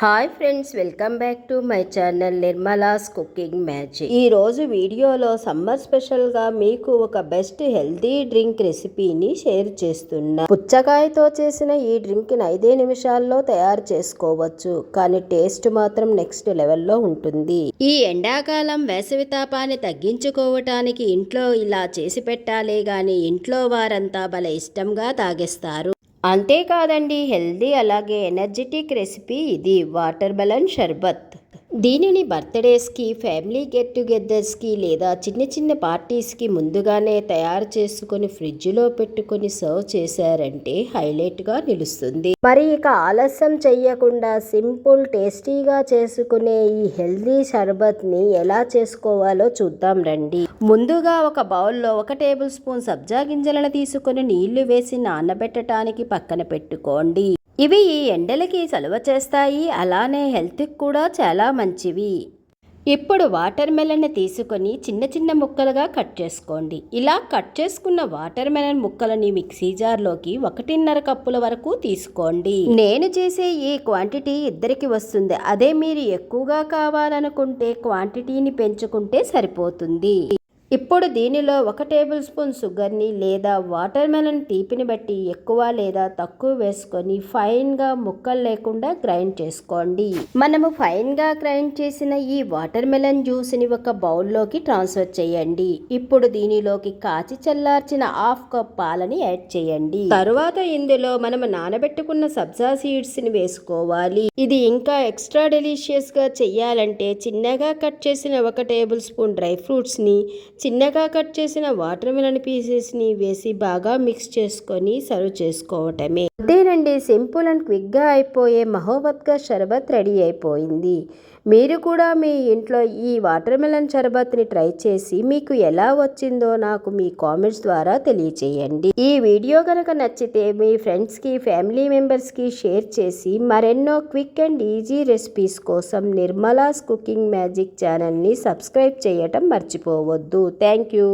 Hi friends, welcome back to my channel Nirmala's cooking magic. ఈరోజు వీడియోలో summer స్పెషల్గా మీకు ఒక బెస్ట్ హెల్తీ డ్రింక్ రెసిపీని షేర్ చేస్తున్నా. పుచ్చకాయతో చేసిన ఈ డ్రింక్ని 5 నిమిషాల్లో తయారు చేసుకోవచ్చు, కానీ టేస్ట్ మాత్రం నెక్స్ట్ లెవెల్లో ఉంటుంది. ఈ ఎండాకాలం వేసవి తాపాన్ని తగ్గించుకోవటానికి ఇంట్లో ఇలా చేసి పెట్టాలే గాని ఇంట్లో వారంతా భలే ఇష్టంగా తాగేస్తారు. అంతేకాదండి, హెల్దీ అలాగే ఎనర్జెటిక్ రెసిపీ ఇది వాటర్ మెలన్ షర్బత్. దీనిని బర్త్డేస్కి, ఫ్యామిలీ గెట్ టుగెదర్స్కి లేదా చిన్న చిన్న పార్టీస్కి ముందుగానే తయారు చేసుకుని ఫ్రిడ్జ్లో పెట్టుకుని సర్వ్ చేశారంటే హైలైట్గా నిలుస్తుంది. మరి ఇక ఆలస్యం చెయ్యకుండా సింపుల్ టేస్టీగా చేసుకునే ఈ హెల్దీ షర్బత్ని ఎలా చేసుకోవాలో చూద్దాం రండి. ముందుగా ఒక బౌల్లో 1 టేబుల్ స్పూన్ సబ్జా గింజలను తీసుకుని నీళ్లు వేసి నానబెట్టడానికి పక్కన పెట్టుకోండి. ఇవి ఈ ఎండలకి చలువ చేస్తాయి, అలానే హెల్త్కి కూడా చాలా మంచివి. ఇప్పుడు వాటర్ మెలన్ని తీసుకొని చిన్న చిన్న ముక్కలుగా కట్ చేసుకోండి. ఇలా కట్ చేసుకున్న వాటర్ మెలన్ ముక్కలని మిక్సీ జార్లోకి 1.5 కప్పుల వరకు తీసుకోండి. నేను చేసే ఈ క్వాంటిటీ ఇద్దరికి వస్తుంది. అదే మీరు ఎక్కువగా కావాలనుకుంటే క్వాంటిటీని పెంచుకుంటే సరిపోతుంది. ఇప్పుడు దీనిలో 1 టేబుల్ స్పూన్ షుగర్ని లేదా వాటర్ మెలన్ తీపిని బట్టి ఎక్కువ లేదా తక్కువ వేసుకొని ఫైన్గా ముక్కలు లేకుండా గ్రైండ్ చేసుకోండి. మనము ఫైన్గా గ్రైండ్ చేసిన ఈ వాటర్ మెలన్ జ్యూస్ని ఒక బౌల్లోకి ట్రాన్స్ఫర్ చేయండి. ఇప్పుడు దీనిలోకి కాచి చల్లార్చిన 1/2 కప్ పాలని యాడ్ చేయండి. తరువాత ఇందులో మనము నానబెట్టుకున్న సబ్జా సీడ్స్ని వేసుకోవాలి. ఇది ఇంకా ఎక్స్ట్రా డెలిషియస్గా చెయ్యాలంటే చిన్నగా కట్ చేసిన 1 టేబుల్ స్పూన్ డ్రై ఫ్రూట్స్ని, చిన్నగా కట్ చేసిన వాటర్ మెలన్ పీసెస్ని వేసి బాగా మిక్స్ చేసుకొని సర్వ్ చేసుకోవటమే. అంతేనండి, సింపుల్ అండ్ క్విక్గా అయిపోయే మహోబత్గా షర్బత్ రెడీ అయిపోయింది. మీరు కూడా మీ ఇంట్లో ఈ వాటర్ మెలన్ షర్బత్ని ట్రై చేసి మీకు ఎలా వచ్చిందో నాకు మీ కామెంట్స్ ద్వారా తెలియచేయండి. ఈ వీడియో కనుక నచ్చితే మీ ఫ్రెండ్స్కి, ఫ్యామిలీ మెంబర్స్కి షేర్ చేసి మరెన్నో క్విక్ అండ్ ఈజీ రెసిపీస్ కోసం నిర్మలాస్ కుకింగ్ మ్యాజిక్ ఛానల్ని సబ్స్క్రైబ్ చేయటం మర్చిపోవద్దు. Thank you.